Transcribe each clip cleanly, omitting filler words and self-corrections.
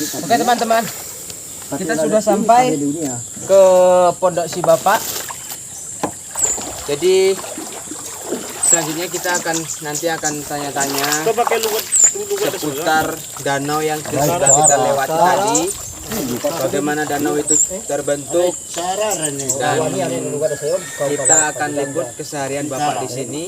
Oke teman-teman, kita sudah sampai ke pondok si bapak. Jadi selanjutnya kita nanti akan tanya-tanya seputar danau yang sudah kita lewati tadi. Bagaimana danau itu terbentuk dan kita akan liput keseharian bapak di sini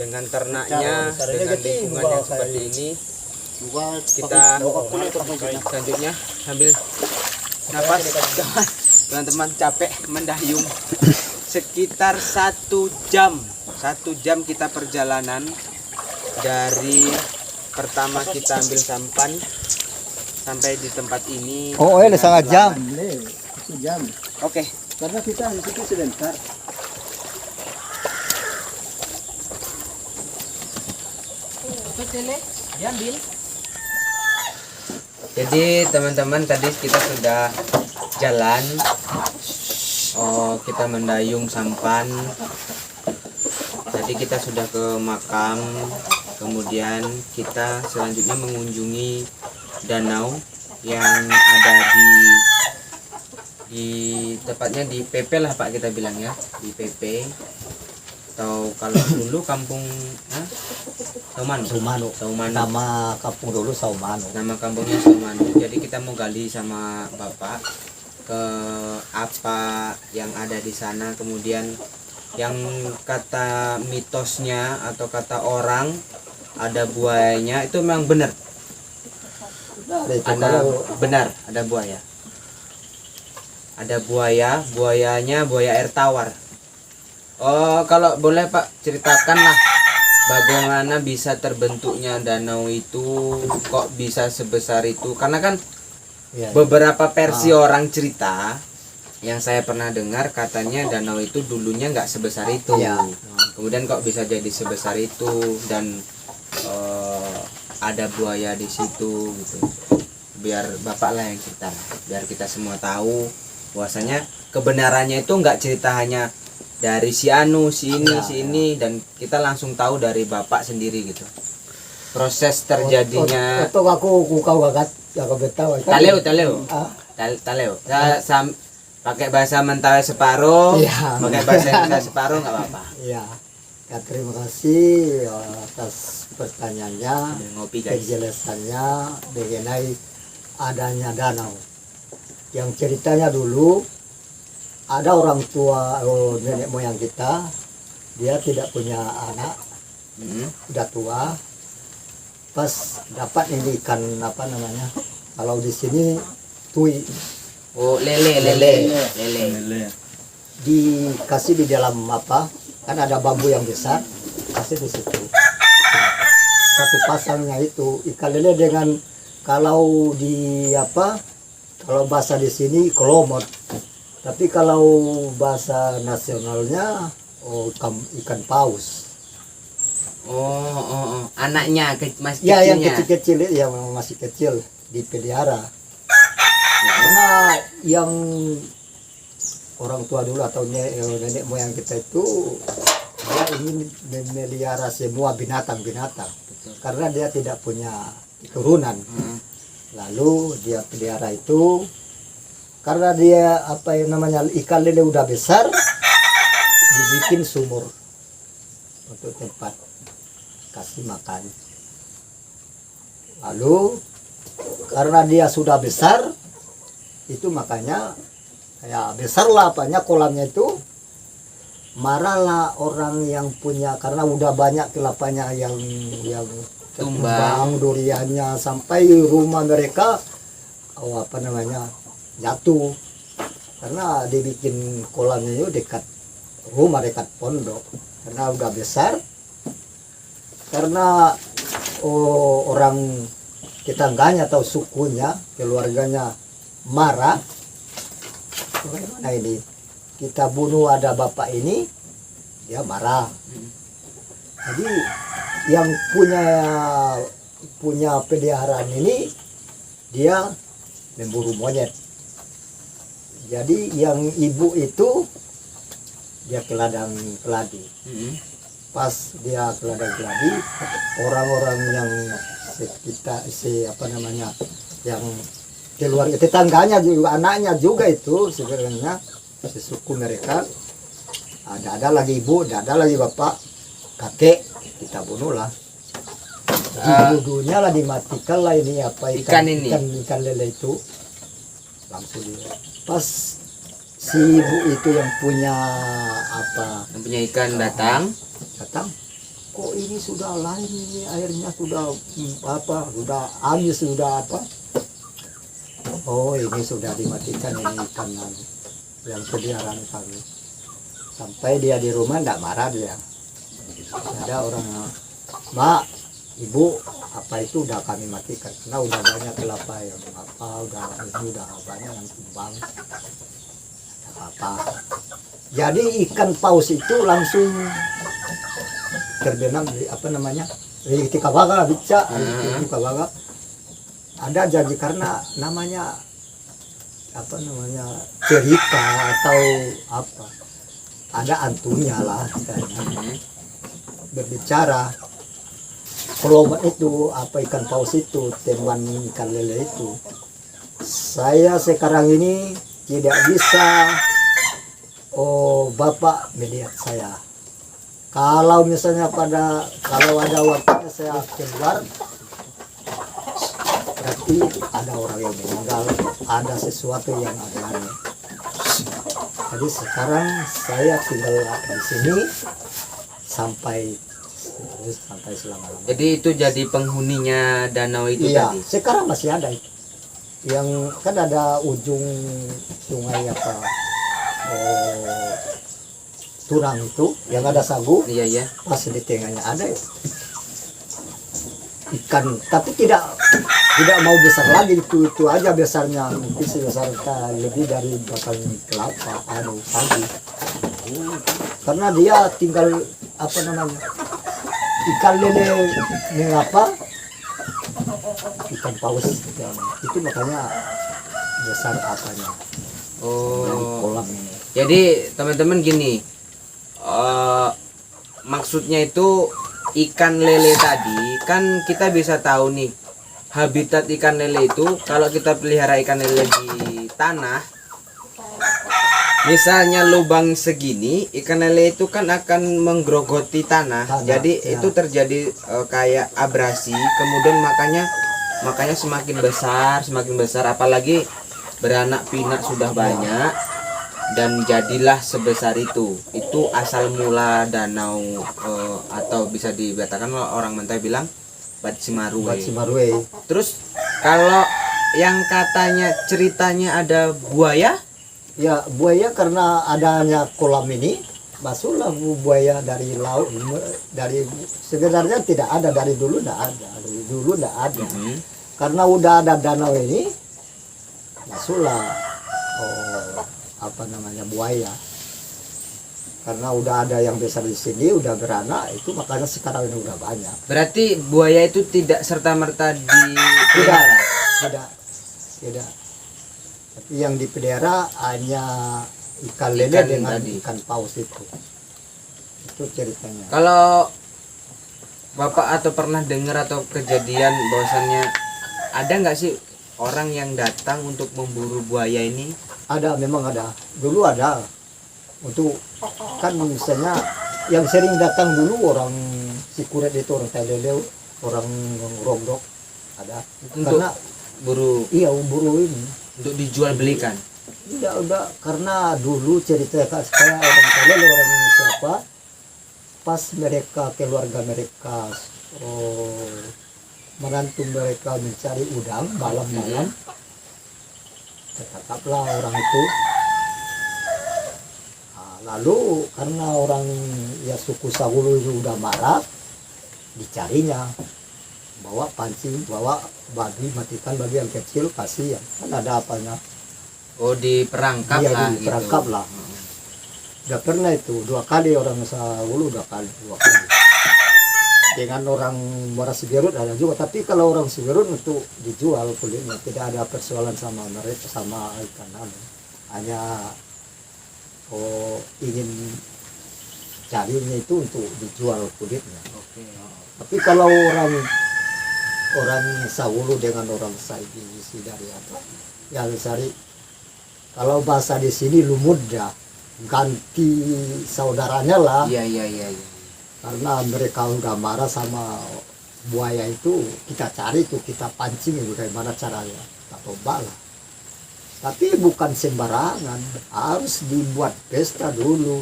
dengan ternaknya, dengan lingkungan yang seperti ini. Kita selanjutnya sambil napas, teman-teman, capek mendayung sekitar 1 jam kita perjalanan dari pertama kita ambil sampan sampai di tempat ini. Oh, ini sangat jam. Oke. Karena kita di situ sebentar. Diambil. Jadi teman-teman, tadi kita sudah jalan, kita mendayung sampan. Tadi kita sudah ke makam, kemudian kita selanjutnya mengunjungi danau yang ada di tepatnya di PP lah Pak, kita bilang ya, di PP, atau kalau dulu kampung Saumano. Nama kampung dulu Saumano. Nama kampungnya Saumano. Jadi kita mau gali sama Bapak ke apa yang ada di sana, kemudian yang kata mitosnya atau kata orang ada buayanya itu memang benar. Ada buaya. Ada buayanya buaya air tawar. Oh, kalau boleh Pak ceritakanlah bagaimana bisa terbentuknya danau itu, kok bisa sebesar itu? Karena kan beberapa versi orang cerita yang saya pernah dengar katanya danau itu dulunya nggak sebesar itu. Kemudian kok bisa jadi sebesar itu dan ada buaya di situ gitu. Biar Bapak lah yang cerita, biar kita semua tahu bahwasanya kebenarannya itu nggak cerita hanya dari si anu, si ini, dan kita langsung tahu dari Bapak sendiri gitu. Proses terjadinya. Itu aku gagat, aku betaw. Taleo. Pakai bahasa Mentawai separuh, pakai bahasa Indonesia separuh nggak apa-apa. Iya. Ya, terima kasih atas pertanyaannya, penjelasannya mengenai adanya danau. Yang ceritanya dulu ada orang tua, nenek moyang kita, dia tidak punya anak, udah tua. Pas dapat ini ikan apa namanya? Kalau di sini tui. Oh, lele. Dikasih di dalam apa? Kan ada bambu yang besar, kasih di situ. Satu pasangnya itu ikan lele dengan kalau di apa? Kalau bahasa di sini kelomot. Tapi kalau bahasa nasionalnya ikan paus. Anaknya masih ya, kecilnya. Yang kecil-kecil yang masih kecil dipelihara. Karena yang orang tua dulu atau nenek moyang kita itu dia ingin memelihara semua binatang-binatang. Karena dia tidak punya keturunan. Lalu dia pelihara itu karena dia apa yang namanya ikan lele udah besar, dibikin sumur untuk tempat kasih makan. Lalu karena dia sudah besar, itu makanya ya besarlah apanya kolamnya itu. Marahlah orang yang punya karena udah banyak kelapanya yang tumbang duriannya sampai rumah mereka jatuh karena dibikin kolamnya itu dekat rumah, dekat pondok karena udah besar. Karena orang tetangganya atau sukunya, keluarganya marah, bagaimana ini kita bunuh ada bapak ini, dia marah. Jadi yang punya peliharaan ini dia memburu monyet. Jadi yang ibu itu dia ke ladang keladi. Pas dia ke ladang keladi, orang-orang yang sekitar yang keluarga tetangganya juga, anaknya juga itu sebenarnya sesuku mereka. Ada lagi ibu, ada lagi bapak, kakek, kita bunuh lah. Dulunya lah dimatikan lah ini apa Ikan ini. ikan lele itu langsung dia. Pas si ibu itu yang punya apa Yang punya ikan datang. kok ini sudah lain, ini airnya sudah sudah habis, sudah apa, oh ini sudah dimatikan ini ikan yang peliharaan kami. Sampai dia di rumah tidak marah dia, ada orang, mak, ibu, apa itu udah kami matikan karena udah banyak kelapa yang udah banyak yang tumbang apa. Jadi ikan paus itu langsung terbenam di apa namanya di Kawaga bisa di Kawaga ada janji karena namanya apa namanya cerita atau apa, ada antunya lah katanya. Berbicara kalau itu apa ikan paus itu teman ikan lele itu, saya sekarang ini tidak bisa bapak melihat saya. Kalau misalnya kalau ada waktunya saya keluar, berarti ada orang yang meninggal, ada sesuatu yang aneh. Jadi sekarang saya tinggal di sini sampai selama-lamanya. Jadi itu jadi penghuninya danau itu Iya, tadi. sekarang masih ada itu. Yang kan ada ujung sungai apa, Turang itu yang ada sagu, Iya ya. pas di tengahnya ada ikan, tapi tidak mau besar lagi, itu aja besarnya, mungkin sebesar lebih dari batang kelapa sagu. Karena dia tinggal apa namanya ikan lele mengapa ikan paus itu makanya besar apanya dari kolam ini. Jadi teman-teman gini, maksudnya itu ikan lele tadi kan kita bisa tahu nih habitat ikan lele itu. Kalau kita pelihara ikan lele di tanah, misalnya lubang segini, ikan lele itu kan akan menggerogoti tanah. Jadi ya. itu terjadi kayak abrasi, kemudian makanya semakin besar, apalagi beranak pinak sudah banyak dan jadilah sebesar itu. Itu asal mula danau, atau bisa dikatakan orang Mentai bilang Bat Simarue. Terus kalau yang katanya ceritanya ada buaya, Ya buaya karena adanya kolam ini masuklah buaya dari laut, dari sebenarnya tidak ada dari dulu, tidak ada. Karena udah ada danau ini masuklah apa namanya buaya, karena udah ada yang besar di sini udah beranak, itu makanya sekarang ini udah banyak. berarti buaya itu tidak serta-merta dipelihara. Tidak. Tapi yang dipelihara hanya ikan lele dengan ikan paus itu ceritanya. Kalau Bapak atau pernah dengar atau kejadian bahwasannya ada nggak sih orang yang datang untuk memburu buaya ini? Ada, memang ada. Dulu ada. Untuk kan misalnya yang sering datang dulu orang Sikuret itu, orang Taleleu, orang Rongdok ada. Untuk karena buru, iya buru ini. untuk dijual belikan. Udah karena dulu cerita saya orang Taleleu, orang siapa, pas mereka keluarga mereka menantu mereka mencari udang malam-malam, tertangkaplah orang itu. Lalu karena orang ya suku Sawulu itu udah marah, dicarinya, bawa pancing, bawa babi, matikan babi yang kecil, kasih ya kan ada apanya. Oh, diperangkap Iya, lah diperangkap gitu. lah. Udah pernah itu 2 kali orang Sawulu, 2 kali. Dengan orang Muara Siberut ada juga, tapi kalau orang Siberut untuk dijual kulitnya, tidak ada persoalan sama mereka, sama ikan hanya ingin carinya itu untuk dijual kulitnya. Oke. Tapi kalau orang orang Sawulu dengan orang Saigi dari apa yang Sari, kalau bahasa di sini lumudra, ganti saudaranya lah. Iya. Karena mereka udah marah sama buaya itu, kita cari tuh, kita pancing itu bagaimana caranya, kita coba lah. Tapi bukan sembarangan, harus dibuat pesta dulu.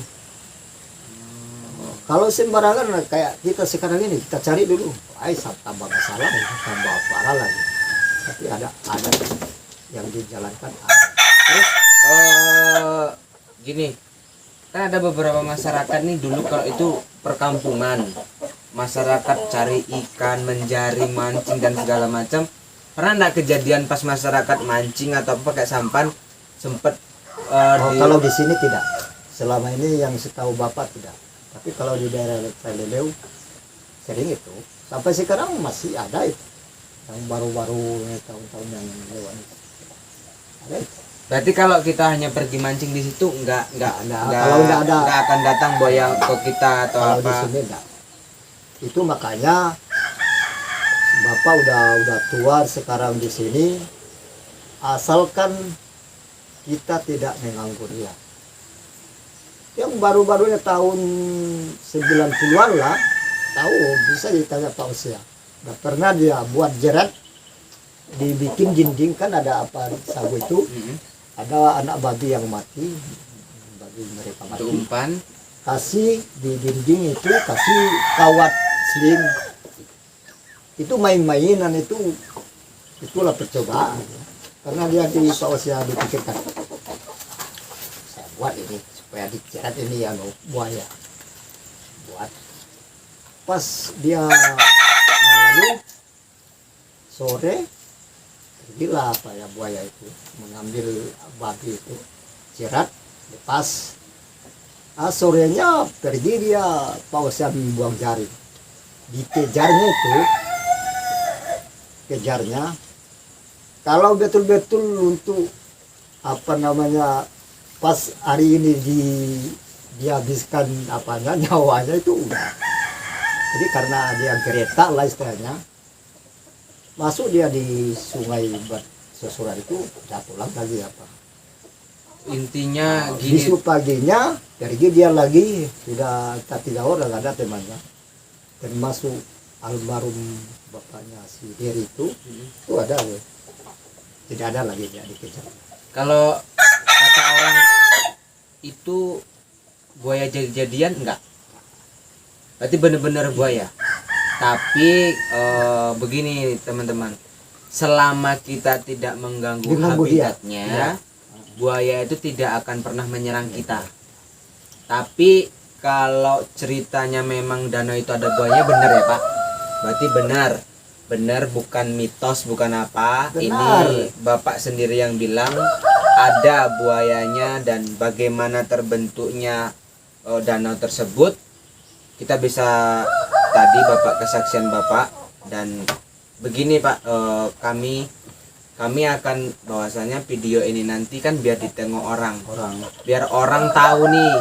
Kalau sembarangan kayak kita sekarang ini, kita cari dulu, tambah masalah, tambah parah lagi. Tapi ada yang dijalankan ada. Terus gini, kan ada beberapa masyarakat nih dulu kalau itu perkampungan, masyarakat cari ikan, menjari, mancing dan segala macam. Pernah enggak kejadian pas masyarakat mancing atau apa kayak sampan sempet Kalau di sini tidak, selama ini yang setahu bapak tidak. Tapi kalau di daerah Leleu sering itu, sampai sekarang masih ada itu, yang baru-baru tahun-tahun yang lewat ada itu. Berarti kalau kita hanya pergi mancing di situ enggak Kalau nggak ada, enggak akan datang buaya ke kita atau kalau di apa. sini enggak. Itu makanya bapak udah tua sekarang di sini, asalkan kita tidak mengganggu dia. Yang baru-barunya tahun 90-an lah, tahu, bisa ditanya Pak Usia. Nggak pernah dia buat jerat, dibikin dinding, kan ada apa sagu itu, ada anak babi yang mati, babi mereka mati. Umpan. Kasih di dinding itu, kasih kawat sling. Itu main-mainan itulah percobaan. Karena dia di Pak Usia dipikirkan, saya buat ini supaya dijerat ini ya buaya. Buat. Pas dia lalu sore pergilah apa ya buaya itu mengambil babi itu, jerat, lepas. Sorenya pergi dia pausan buang jaring, dikejarnya itu, kejarnya. Kalau betul-betul untuk apa namanya pas hari ini dihabiskan apanya nyawanya itu udah. Jadi karena dia kereta lah istilahnya, masuk dia di sungai Sesurat itu, udah pulang lagi apa. Intinya Besok gini, paginya pergi dia lagi, sudah 3 orang ada temannya, termasuk almarhum bapaknya si Heri itu ada, tidak ada lagi dia dikejar. kalau kata orang itu buaya jadi-jadian enggak? Berarti benar-benar buaya. Tapi begini teman-teman, selama kita tidak mengganggu habitatnya, Ya. buaya itu tidak akan pernah menyerang kita. Tapi kalau ceritanya memang danau itu ada buaya, benar ya Pak? Berarti benar bukan mitos, bukan apa. Benar. Ini Bapak sendiri yang bilang ada buayanya dan bagaimana terbentuknya danau tersebut. Kita bisa tadi Bapak kesaksian Bapak, dan begini Pak, kami akan bahwasanya video ini nanti kan biar ditengok orang, biar orang tahu nih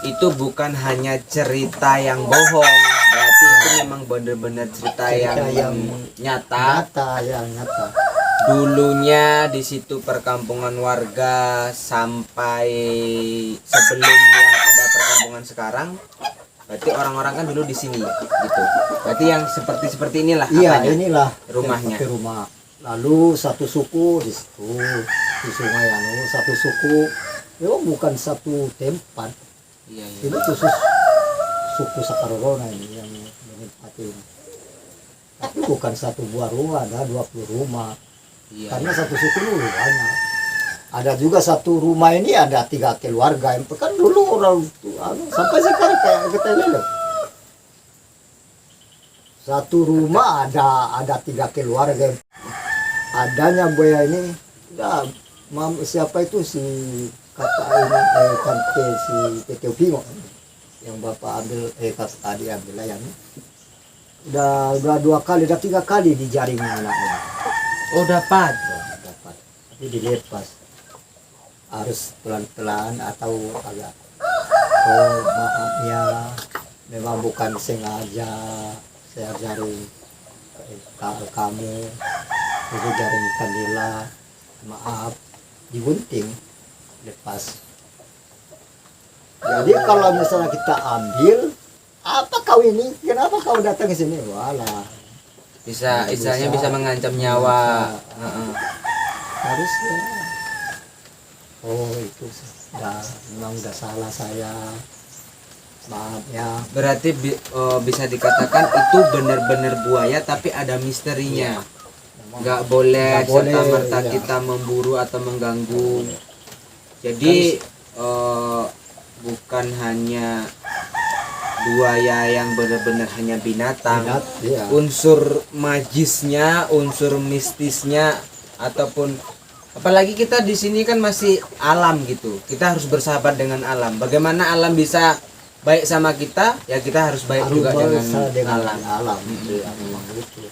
itu bukan hanya cerita yang bohong, berarti itu memang benar-benar cerita yang nyata. Nyata. Dulunya di situ perkampungan warga sampai sebelum yang ada perkampungan sekarang. Berarti orang-orang kan dulu di sini gitu. Berarti yang seperti inilah Iya, apanya? inilah Rumahnya. rumah. Lalu satu suku di situ, di Sungai Anu, satu suku. Bukan satu tempat. Iya. Ini khusus suku Sakarorona ini yang menempati ini. Tapi bukan satu buah rumah, ada 20 rumah. Iya. Karena satu suku dulu banyak. Ada juga satu rumah ini ada 3 keluarga. Yang kan dulu orang sampai sekarang kayak kita lihat. Satu rumah ada 3 keluarga. Adanya buaya ini, siapa itu si kata ini tante si Teteo Pingo yang bapak ambil kas tadi ambil lah yang udah 2 kali, udah 3 kali dijaring anaknya. Oh dapat. Dapat, tapi dilepas harus pelan-pelan atau agak maaf ya, memang bukan sengaja saya jaring. kamu itu jaring kandila, maaf, digunting lepas. Jadi kalau misalnya kita ambil, apa kau ini? Kenapa kau datang ke sini? Walah, Bisa istilahnya bisa mengancam nyawa. Heeh. harusnya. Oh itu memang udah salah saya. Maaf ya. Berarti bisa dikatakan itu benar-benar buaya tapi ada misterinya. Nggak boleh Nggak boleh, serta-merta ya. kita memburu atau mengganggu. Jadi bukan hanya buaya yang benar-benar hanya binatang. Iya. Unsur magisnya, unsur mistisnya, ataupun apalagi kita di sini kan masih alam gitu. Kita harus bersahabat dengan alam. Bagaimana alam bisa baik sama kita, ya kita harus baik juga dengan alam. Iya, memang gitu.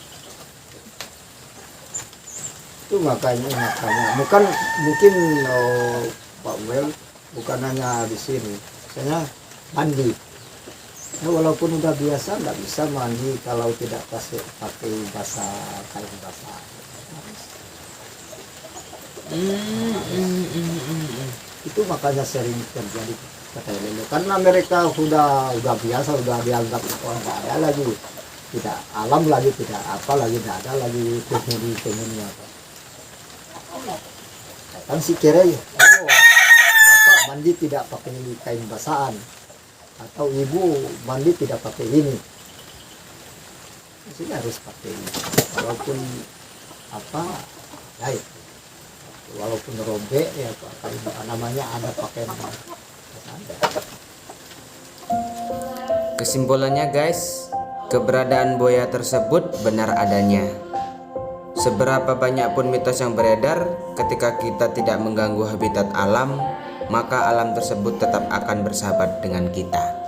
Itu makanya mungkin Pak Wel bukan hanya di sini, misalnya mandi. Ya, walaupun udah biasa nggak bisa mandi kalau tidak pakai kain basah. Itu makanya sering terjadi kata lele, karena mereka sudah biasa, udah dianggap nggak ada lagi, tidak alam lagi, tidak apa lagi, tidak ada lagi penghuni apa. Datang si kira, oh bapak mandi tidak pakai kain basahan, atau ibu mandi tidak pakai ini, di sini harus pakai ini. Walaupun apa, ya, walaupun robek ya kain namanya ada pakaian. Kesimpulannya guys, keberadaan buaya tersebut benar adanya. Seberapa banyak pun mitos yang beredar, ketika kita tidak mengganggu habitat alam, maka alam tersebut tetap akan bersahabat dengan kita.